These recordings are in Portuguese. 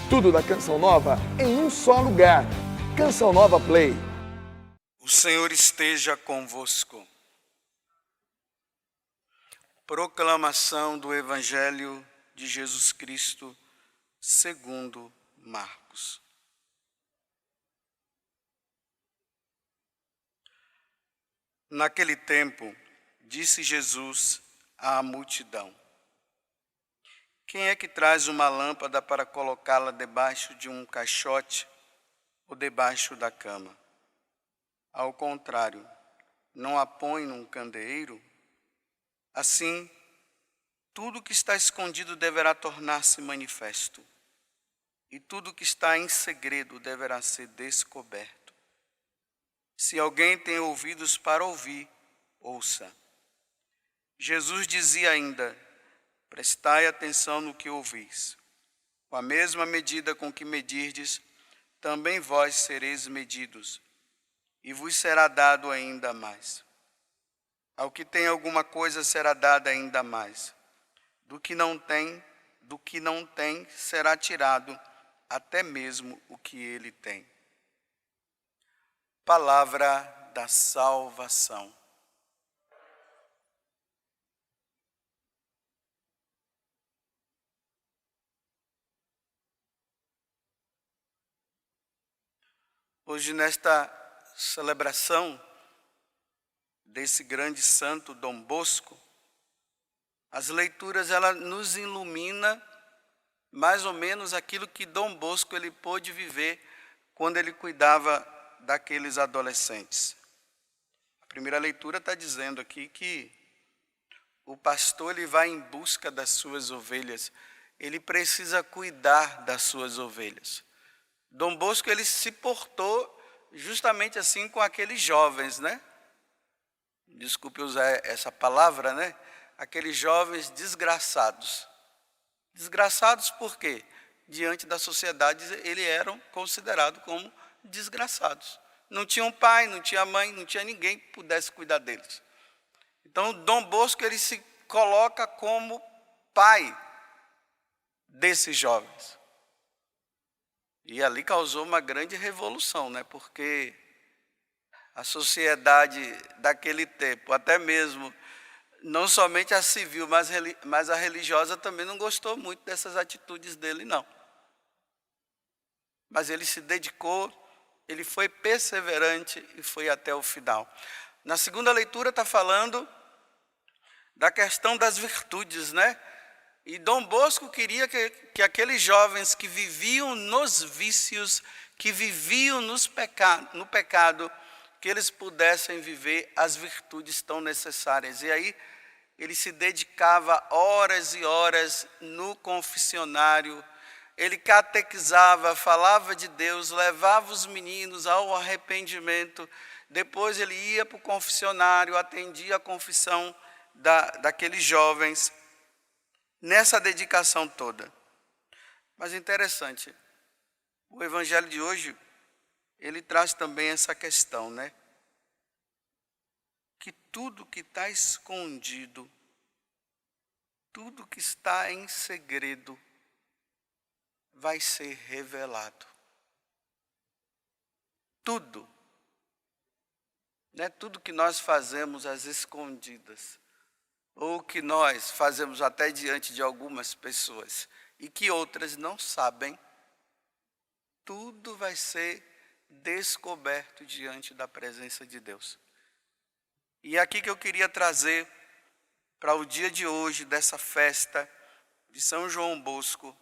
Tudo da Canção Nova em um só lugar. Canção Nova Play. O Senhor esteja convosco. Proclamação do Evangelho de Jesus Cristo, segundo Marcos. Naquele tempo, disse Jesus à multidão: quem é que traz uma lâmpada para colocá-la debaixo de um caixote ou debaixo da cama? Ao contrário, não a põe num candeeiro? Assim, tudo que está escondido deverá tornar-se manifesto, e tudo que está em segredo deverá ser descoberto. Se alguém tem ouvidos para ouvir, ouça. Jesus dizia ainda: prestai atenção no que ouvis. Com a mesma medida com que medirdes, também vós sereis medidos, e vos será dado ainda mais. Ao que tem alguma coisa será dada ainda mais. Do que não tem será tirado até mesmo o que ele tem. Palavra da salvação. Hoje, nesta celebração desse grande santo Dom Bosco, as leituras ela nos ilumina mais ou menos aquilo que Dom Bosco ele pôde viver quando ele cuidava daqueles adolescentes. A primeira leitura está dizendo aqui que o pastor ele vai em busca das suas ovelhas, ele precisa cuidar das suas ovelhas. Dom Bosco ele se portou justamente assim com aqueles jovens, né? Desculpe usar essa palavra, né? Aqueles jovens desgraçados. Desgraçados por quê? Diante da sociedade, eles eram considerados como desgraçados. Não tinham pai, não tinha mãe, não tinha ninguém que pudesse cuidar deles. Então, Dom Bosco ele se coloca como pai desses jovens. E ali causou uma grande revolução, né? Porque a sociedade daquele tempo, até mesmo, não somente a civil, mas a religiosa também não gostou muito dessas atitudes dele, não. Mas ele se dedicou, ele foi perseverante e foi até o final. Na segunda leitura está falando da questão das virtudes, né? E Dom Bosco queria que aqueles jovens que viviam nos vícios, que viviam no pecado, que eles pudessem viver as virtudes tão necessárias. E aí ele se dedicava horas e horas no confessionário, ele catequizava, falava de Deus, levava os meninos ao arrependimento, depois ele ia para o confessionário, atendia a confissão daqueles jovens, nessa dedicação toda. Mas interessante, o Evangelho de hoje, ele traz também essa questão, né? Que tudo que está escondido, tudo que está em segredo, vai ser revelado. Tudo. Não é tudo que nós fazemos às escondidas, ou que nós fazemos até diante de algumas pessoas, e que outras não sabem, tudo vai ser descoberto diante da presença de Deus. E é aqui que eu queria trazer para o dia de hoje, dessa festa de São João Bosco,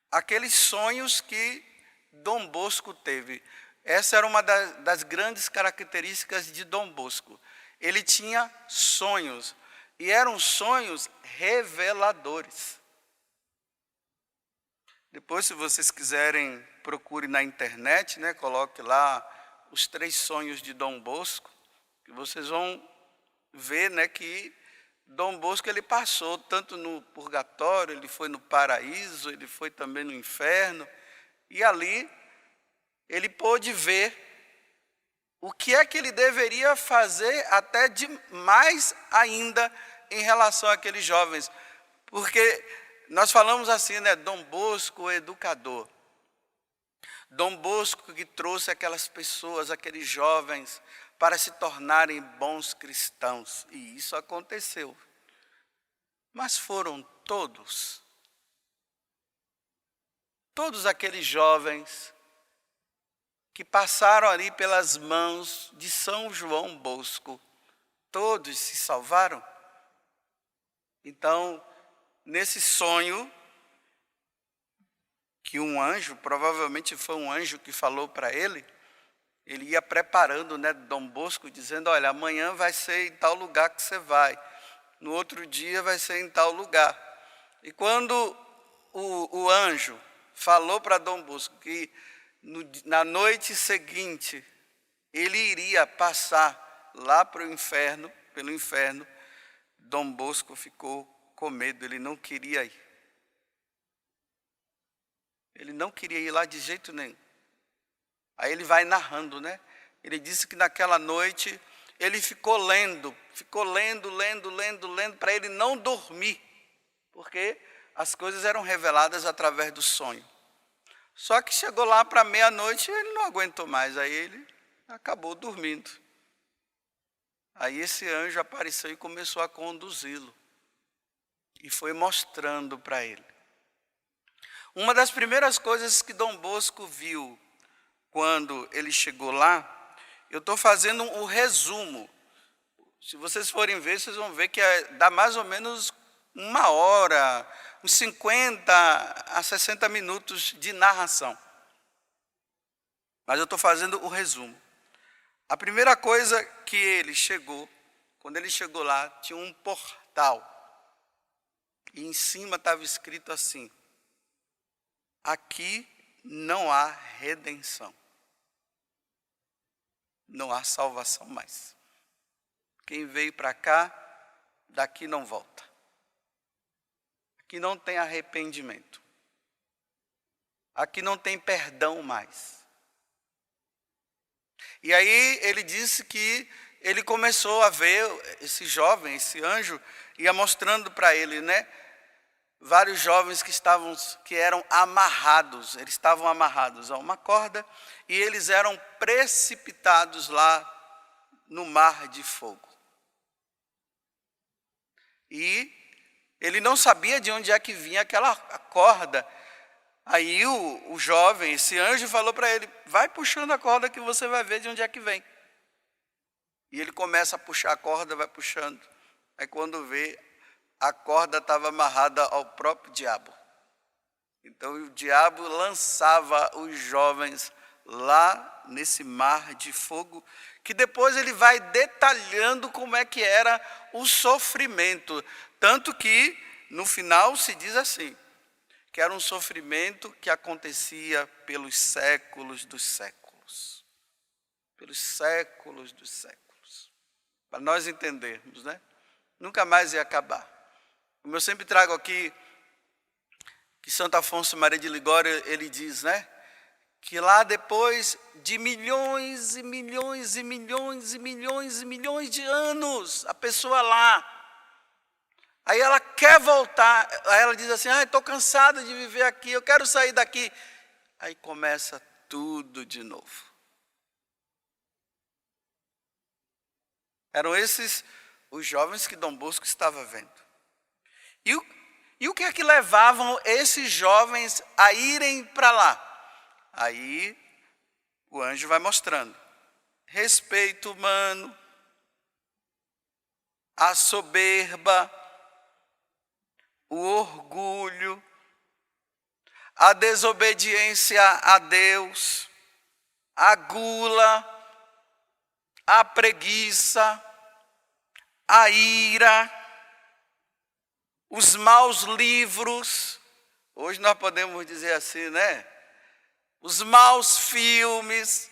aqueles sonhos que Dom Bosco teve. Essa era uma das grandes características de Dom Bosco. Ele tinha sonhos, e eram sonhos reveladores. Depois, se vocês quiserem, procure na internet, né? Coloque lá os 3 sonhos de Dom Bosco, que vocês vão ver, né, que Dom Bosco ele passou tanto no purgatório, ele foi no paraíso, ele foi também no inferno, e ali ele pôde ver o que é que ele deveria fazer até de mais ainda em relação àqueles jovens. Porque nós falamos assim, né, Dom Bosco, o educador. Dom Bosco que trouxe aquelas pessoas, aqueles jovens, para se tornarem bons cristãos. E isso aconteceu. Mas foram todos aqueles jovens que passaram ali pelas mãos de São João Bosco, todos se salvaram? Então, nesse sonho, que um anjo, provavelmente foi um anjo que falou para ele ia preparando, né, Dom Bosco, dizendo, olha, amanhã vai ser em tal lugar que você vai, no outro dia vai ser em tal lugar. E quando o anjo falou para Dom Bosco que na noite seguinte ele iria passar lá pelo inferno, Dom Bosco ficou com medo, ele não queria ir. Ele não queria ir lá de jeito nenhum. Aí ele vai narrando, né? Ele disse que naquela noite ele ficou lendo, para ele não dormir, porque as coisas eram reveladas através do sonho. Só que chegou lá para meia-noite e ele não aguentou mais, aí ele acabou dormindo. Aí esse anjo apareceu e começou a conduzi-lo, e foi mostrando para ele. Uma das primeiras coisas que Dom Bosco viu quando ele chegou lá, eu estou fazendo um resumo. Se vocês forem ver, vocês vão ver que dá mais ou menos 1 hora, uns 50 a 60 minutos de narração. Mas eu estou fazendo o resumo. A primeira coisa que ele chegou, quando ele chegou lá, tinha um portal. E em cima estava escrito assim: aqui não há redenção. Não há salvação mais. Quem veio para cá, daqui não volta. Aqui não tem arrependimento. Aqui não tem perdão mais. E aí ele disse que ele começou a ver esse jovem, esse anjo, ia mostrando para ele, né? Vários jovens que eram amarrados, eles estavam amarrados a uma corda e eles eram precipitados lá no mar de fogo. E ele não sabia de onde é que vinha aquela corda. Aí o jovem, esse anjo, falou para ele: vai puxando a corda que você vai ver de onde é que vem. E ele começa a puxar a corda, vai puxando. Aí quando vê, a corda estava amarrada ao próprio diabo. Então o diabo lançava os jovens lá nesse mar de fogo, que depois ele vai detalhando como é que era o sofrimento. Tanto que no final se diz assim, que era um sofrimento que acontecia pelos séculos dos séculos. Pelos séculos dos séculos. Para nós entendermos, né? Nunca mais ia acabar. Como eu sempre trago aqui, que Santo Afonso Maria de Ligório, ele diz, né? Que lá depois de milhões e milhões e milhões e milhões e milhões de anos, a pessoa lá, aí ela quer voltar, aí ela diz assim, estou cansada de viver aqui, eu quero sair daqui. Aí começa tudo de novo. Eram esses os jovens que Dom Bosco estava vendo. E o que é que levavam esses jovens a irem para lá? Aí o anjo vai mostrando. Respeito humano, a soberba, o orgulho, a desobediência a Deus, a gula, a preguiça, a ira, os maus livros, hoje nós podemos dizer assim, né? Os maus filmes,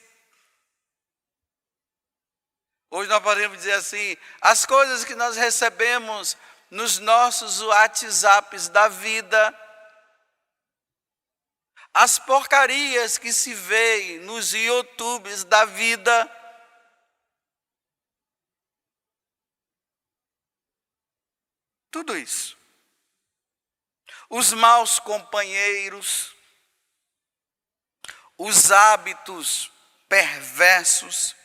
hoje nós podemos dizer assim, as coisas que nós recebemos nos nossos WhatsApps da vida, as porcarias que se veem nos YouTubes da vida, tudo isso. Os maus companheiros, os hábitos perversos,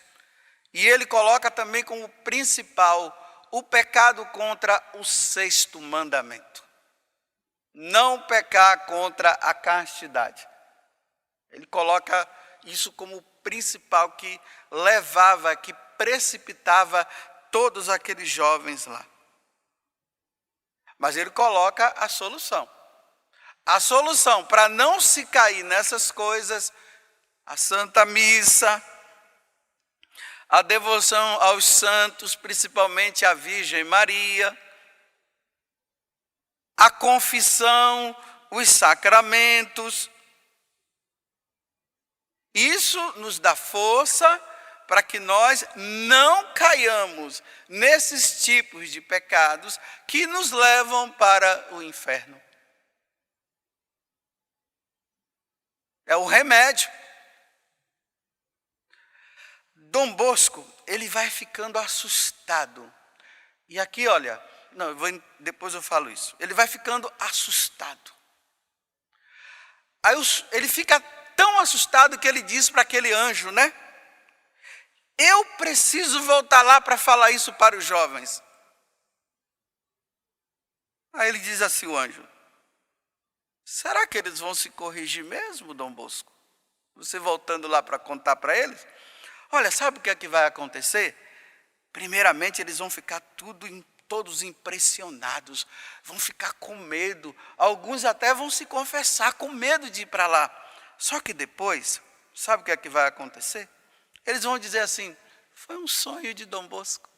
e ele coloca também como principal o pecado contra o sexto mandamento. Não pecar contra a castidade. Ele coloca isso como principal que levava, que precipitava todos aqueles jovens lá. Mas ele coloca a solução. A solução para não se cair nessas coisas, a Santa Missa, a devoção aos santos, principalmente à Virgem Maria, a confissão, os sacramentos. Isso nos dá força para que nós não caiamos nesses tipos de pecados que nos levam para o inferno. É o remédio. Dom Bosco, ele vai ficando assustado. E aqui, olha, depois eu falo isso. Ele vai ficando assustado. Aí ele fica tão assustado que ele diz para aquele anjo, né? Eu preciso voltar lá para falar isso para os jovens. Aí ele diz assim, o anjo: será que eles vão se corrigir mesmo, Dom Bosco? Você voltando lá para contar para eles? Olha, sabe o que é que vai acontecer? Primeiramente, eles vão ficar todos impressionados, vão ficar com medo. Alguns até vão se confessar com medo de ir para lá. Só que depois, sabe o que é que vai acontecer? Eles vão dizer assim: foi um sonho de Dom Bosco.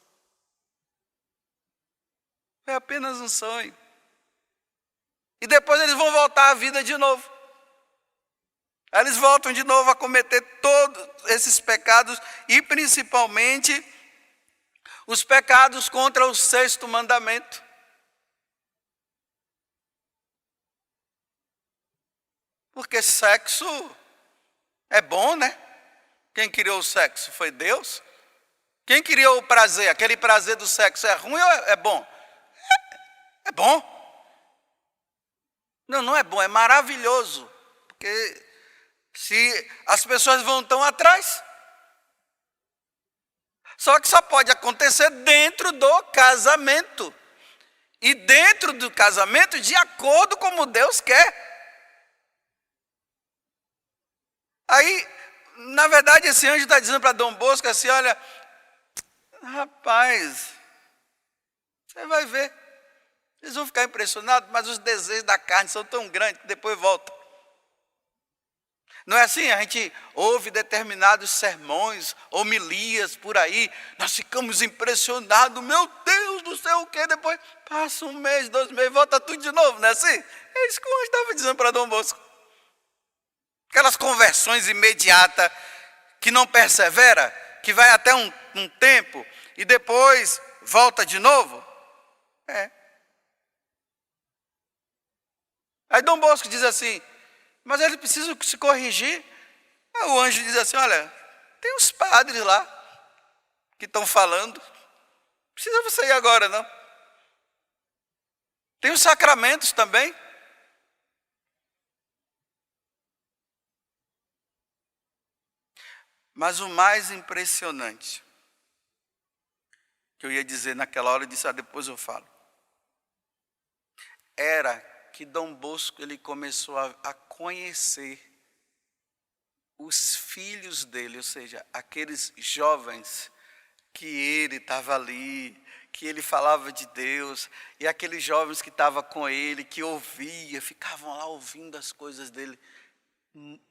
Foi apenas um sonho. E depois eles vão voltar à vida de novo. Aí eles voltam de novo a cometer todos esses pecados e principalmente os pecados contra o sexto mandamento. Porque sexo é bom, né? Quem criou o sexo foi Deus. Quem criou o prazer? Aquele prazer do sexo é ruim ou é bom? É bom. Não é bom, é maravilhoso. Porque se as pessoas vão tão atrás. Só que só pode acontecer dentro do casamento. E dentro do casamento, de acordo com como Deus quer. Aí, na verdade, esse anjo está dizendo para Dom Bosco assim: olha, rapaz, você vai ver. Eles vão ficar impressionados, mas os desejos da carne são tão grandes que depois voltam. Não é assim? A gente ouve determinados sermões, homilias por aí, nós ficamos impressionados, meu Deus do céu, o quê? Depois passa um mês, 2 meses, volta tudo de novo, não é assim? É isso que o anjo estava dizendo para Dom Bosco. Aquelas conversões imediatas, que não persevera, que vai até um tempo e depois volta de novo. Aí Dom Bosco diz assim: mas eles precisam se corrigir. Aí o anjo diz assim: olha, tem uns padres lá que estão falando. Não precisa você ir agora, não. Tem os sacramentos também. Mas o mais impressionante, que eu ia dizer naquela hora, eu disse: depois eu falo. Era que Dom Bosco ele começou a conhecer os filhos dele, ou seja, aqueles jovens que ele estava ali, que ele falava de Deus, e aqueles jovens que estavam com ele, que ouvia, ficavam lá ouvindo as coisas dele.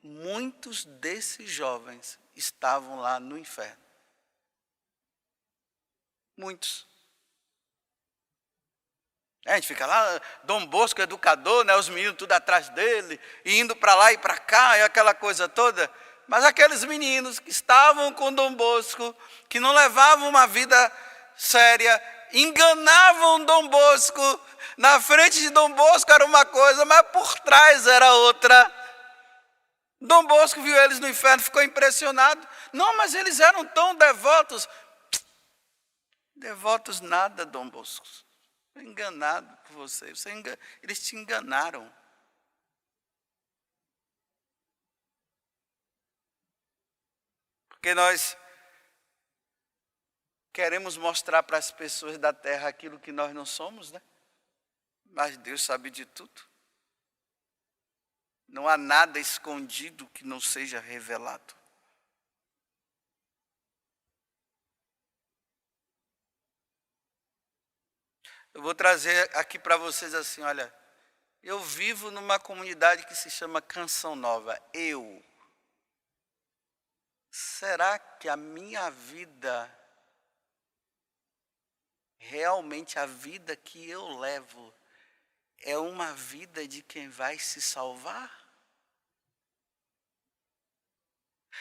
Muitos desses jovens estavam lá no inferno. Muitos. A gente fica lá, Dom Bosco, educador, né, os meninos tudo atrás dele, indo para lá e para cá, e aquela coisa toda. Mas aqueles meninos que estavam com Dom Bosco, que não levavam uma vida séria, enganavam Dom Bosco. Na frente de Dom Bosco era uma coisa, mas por trás era outra. Dom Bosco viu eles no inferno, ficou impressionado. Não, mas eles eram tão devotos. Devotos nada, Dom Bosco. Enganado por você. Eles te enganaram. Porque nós queremos mostrar para as pessoas da terra aquilo que nós não somos, né? Mas Deus sabe de tudo. Não há nada escondido que não seja revelado. Eu vou trazer aqui para vocês assim, olha, eu vivo numa comunidade que se chama Canção Nova. Será que a minha vida, realmente a vida que eu levo, é uma vida de quem vai se salvar?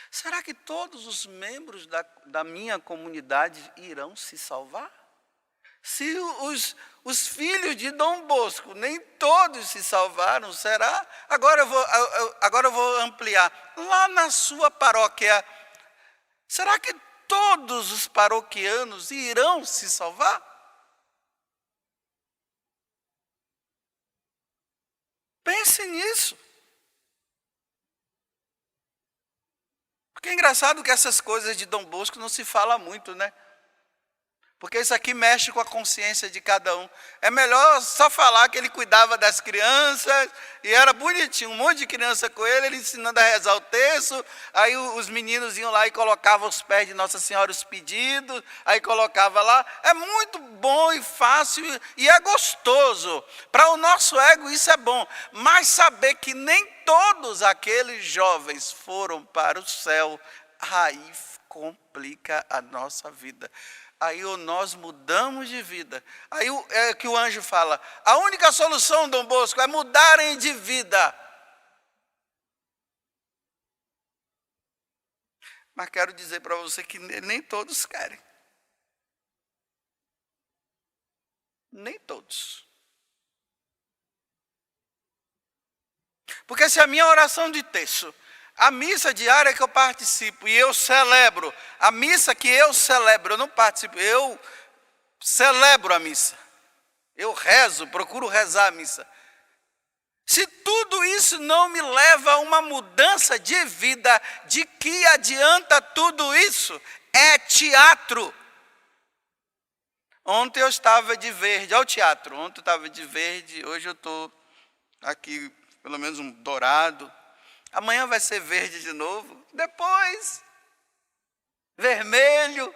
Será que todos os membros da minha comunidade irão se salvar? Se os filhos de Dom Bosco, nem todos se salvaram, será? Agora eu vou ampliar. Lá na sua paróquia, será que todos os paroquianos irão se salvar? Pense nisso. Porque é engraçado que essas coisas de Dom Bosco não se fala muito, né? Porque isso aqui mexe com a consciência de cada um. É melhor só falar que ele cuidava das crianças, e era bonitinho, um monte de criança com ele ensinando a rezar o terço, aí os meninos iam lá e colocavam os pés de Nossa Senhora os pedidos, aí colocava lá. É muito bom e fácil, e é gostoso. Para o nosso ego isso é bom, mas saber que nem todos aqueles jovens foram para o céu, aí complica a nossa vida. Aí nós mudamos de vida. Aí é que o anjo fala, a única solução, Dom Bosco, é mudarem de vida. Mas quero dizer para você que nem todos querem. Nem todos. Porque se a minha oração de terço, a missa diária que eu participo e eu celebro, a missa que eu celebro, eu não participo, eu celebro a missa. Eu rezo, procuro rezar a missa. Se tudo isso não me leva a uma mudança de vida, de que adianta tudo isso? É teatro. Ontem eu estava de verde, olha o teatro, ontem eu estava de verde, hoje eu estou aqui, pelo menos um dourado. Amanhã vai ser verde de novo, depois vermelho.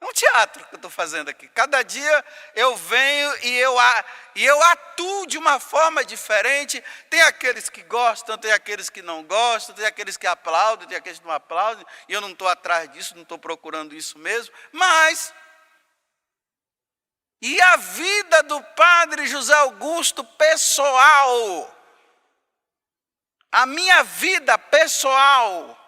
É um teatro que eu estou fazendo aqui. Cada dia eu venho e eu atuo de uma forma diferente. Tem aqueles que gostam, tem aqueles que não gostam, tem aqueles que aplaudem, tem aqueles que não aplaudem. E eu não estou atrás disso, não estou procurando isso mesmo. Mas, e a vida do padre José Augusto pessoal? A minha vida pessoal,